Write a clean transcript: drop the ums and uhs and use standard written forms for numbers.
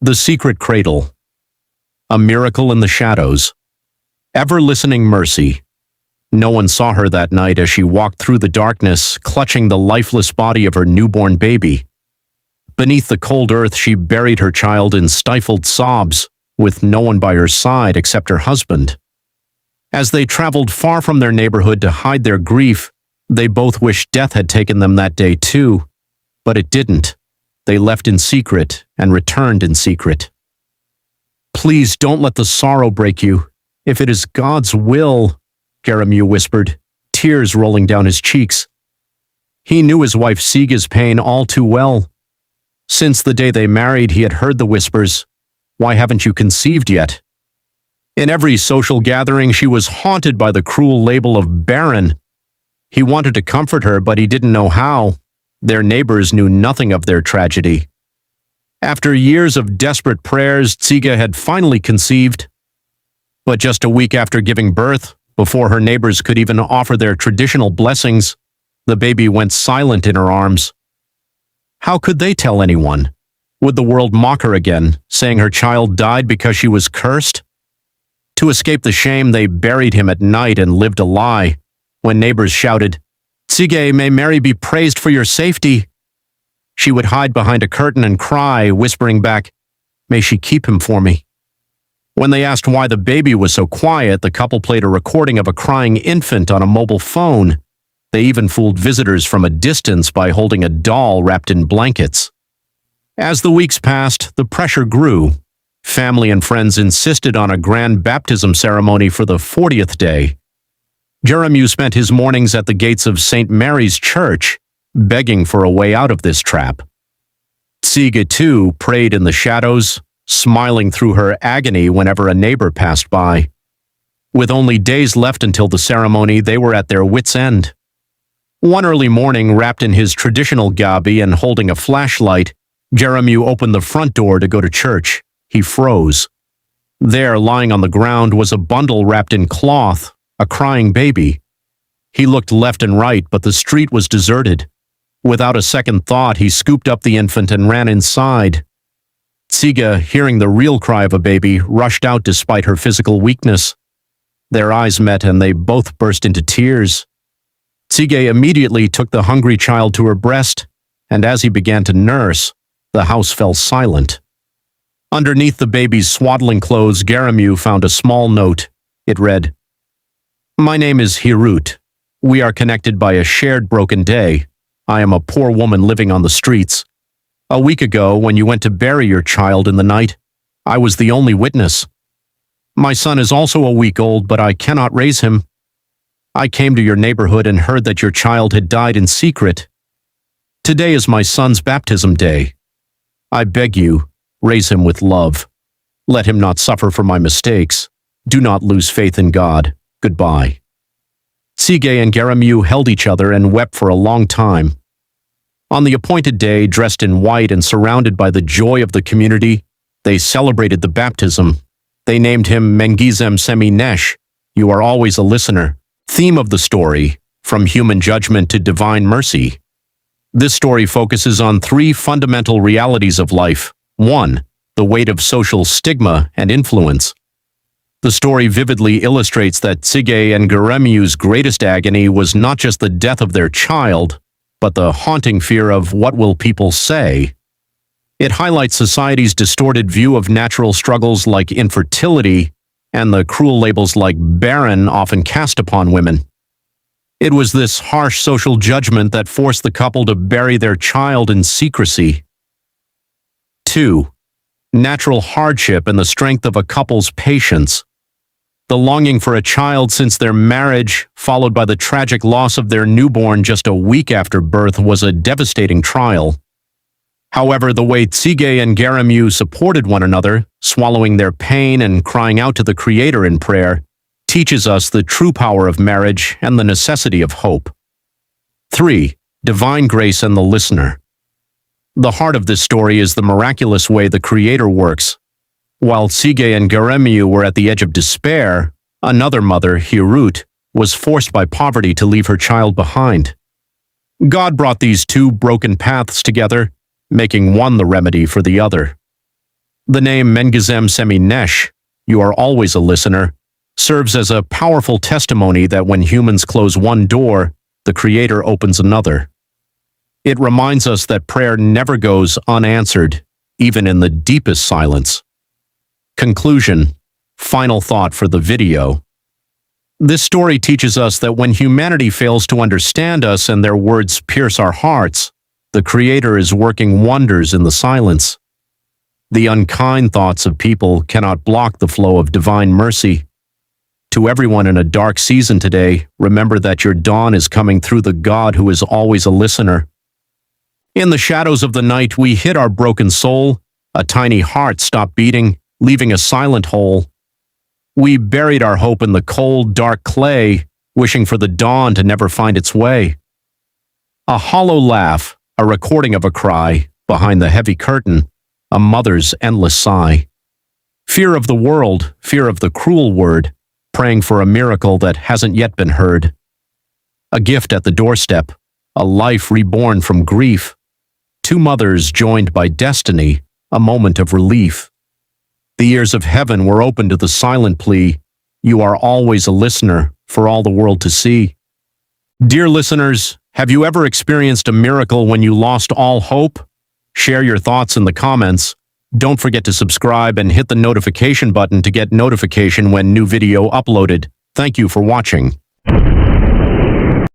The Secret Cradle. A miracle in the shadows. Ever-listening mercy. No one saw her that night as she walked through the darkness, clutching the lifeless body of her newborn baby. Beneath the cold earth, she buried her child in stifled sobs, with no one by her side except her husband. As they traveled far from their neighborhood to hide their grief, they both wished death had taken them that day too, but it didn't. They left in secret and returned in secret. "Please don't let the sorrow break you. If it is God's will," Geremew whispered, tears rolling down his cheeks. He knew his wife Tsige's pain all too well. Since the day they married, he had heard the whispers, "Why haven't you conceived yet?" In every social gathering, she was haunted by the cruel label of barren. He wanted to comfort her, but he didn't know how. Their neighbors knew nothing of their tragedy. After years of desperate prayers, Tsige had finally conceived. But just a week after giving birth, before her neighbors could even offer their traditional blessings, the baby went silent in her arms. How could they tell anyone? Would the world mock her again, saying her child died because she was cursed? To escape the shame, they buried him at night and lived a lie. When neighbors shouted, "Tsige, may Mary be praised for your safety," she would hide behind a curtain and cry, whispering back, "May she keep him for me." When they asked why the baby was so quiet, the couple played a recording of a crying infant on a mobile phone. They even fooled visitors from a distance by holding a doll wrapped in blankets. As the weeks passed, the pressure grew. Family and friends insisted on a grand baptism ceremony for the 40th day. Geremew spent his mornings at the gates of St. Mary's Church, begging for a way out of this trap. Tsige, too, prayed in the shadows, smiling through her agony whenever a neighbor passed by. With only days left until the ceremony, they were at their wits' end. One early morning, wrapped in his traditional gabi and holding a flashlight, Geremew opened the front door to go to church. He froze. There, lying on the ground, was a bundle wrapped in cloth, a crying baby. He looked left and right, but the street was deserted. Without a second thought, he scooped up the infant and ran inside. Tsige, hearing the real cry of a baby, rushed out despite her physical weakness. Their eyes met and they both burst into tears. Tsige immediately took the hungry child to her breast, and as he began to nurse, the house fell silent. Underneath the baby's swaddling clothes, Geremew found a small note. It read, "My name is Hirut. We are connected by a shared broken day. I am a poor woman living on the streets. A week ago, when you went to bury your child in the night, I was the only witness. My son is also a week old, but I cannot raise him. I came to your neighborhood and heard that your child had died in secret. Today is my son's baptism day. I beg you, raise him with love. Let him not suffer for my mistakes. Do not lose faith in God. Goodbye." Tsige and Geremew held each other and wept for a long time. On the appointed day, dressed in white and surrounded by the joy of the community, they celebrated the baptism. They named him Mengizeem Semi Nesh, "You are always a listener," theme of the story, from human judgment to divine mercy. This story focuses on three fundamental realities of life. 1. The weight of social stigma and influence. The story vividly illustrates that Tsige and Geremew's greatest agony was not just the death of their child, but the haunting fear of what will people say. It highlights society's distorted view of natural struggles like infertility and the cruel labels like barren often cast upon women. It was this harsh social judgment that forced the couple to bury their child in secrecy. 2. Natural hardship and the strength of a couple's patience. The longing for a child since their marriage, followed by the tragic loss of their newborn just a week after birth, was a devastating trial. However, the way Tsige and Geremew supported one another, swallowing their pain and crying out to the Creator in prayer, teaches us the true power of marriage and the necessity of hope. 3. Divine grace and the listener. The heart of this story is the miraculous way the Creator works. While Tsige and Geremew were at the edge of despair, another mother, Hirut, was forced by poverty to leave her child behind. God brought these two broken paths together, making one the remedy for the other. The name Mengizeም Semi-Nesh, you are always a listener, serves as a powerful testimony that when humans close one door, the Creator opens another. It reminds us that prayer never goes unanswered, even in the deepest silence. Conclusion. Final thought for the video. This story teaches us that when humanity fails to understand us and their words pierce our hearts, the Creator is working wonders in the silence. The unkind thoughts of people cannot block the flow of divine mercy. To everyone in a dark season today, remember that your dawn is coming through the God who is always a listener. In the shadows of the night, we hid our broken soul. A tiny heart stopped beating, leaving a silent hole. We buried our hope in the cold, dark clay, wishing for the dawn to never find its way. A hollow laugh, a recording of a cry, behind the heavy curtain, a mother's endless sigh. Fear of the world, fear of the cruel word, praying for a miracle that hasn't yet been heard. A gift at the doorstep, a life reborn from grief. Two mothers joined by destiny, a moment of relief. The ears of heaven were open to the silent plea, you are always a listener for all the world to see. Dear listeners, have you ever experienced a miracle when you lost all hope? Share your thoughts in the comments. Don't forget to subscribe and hit the notification button to get notification when new video uploaded. Thank you for watching.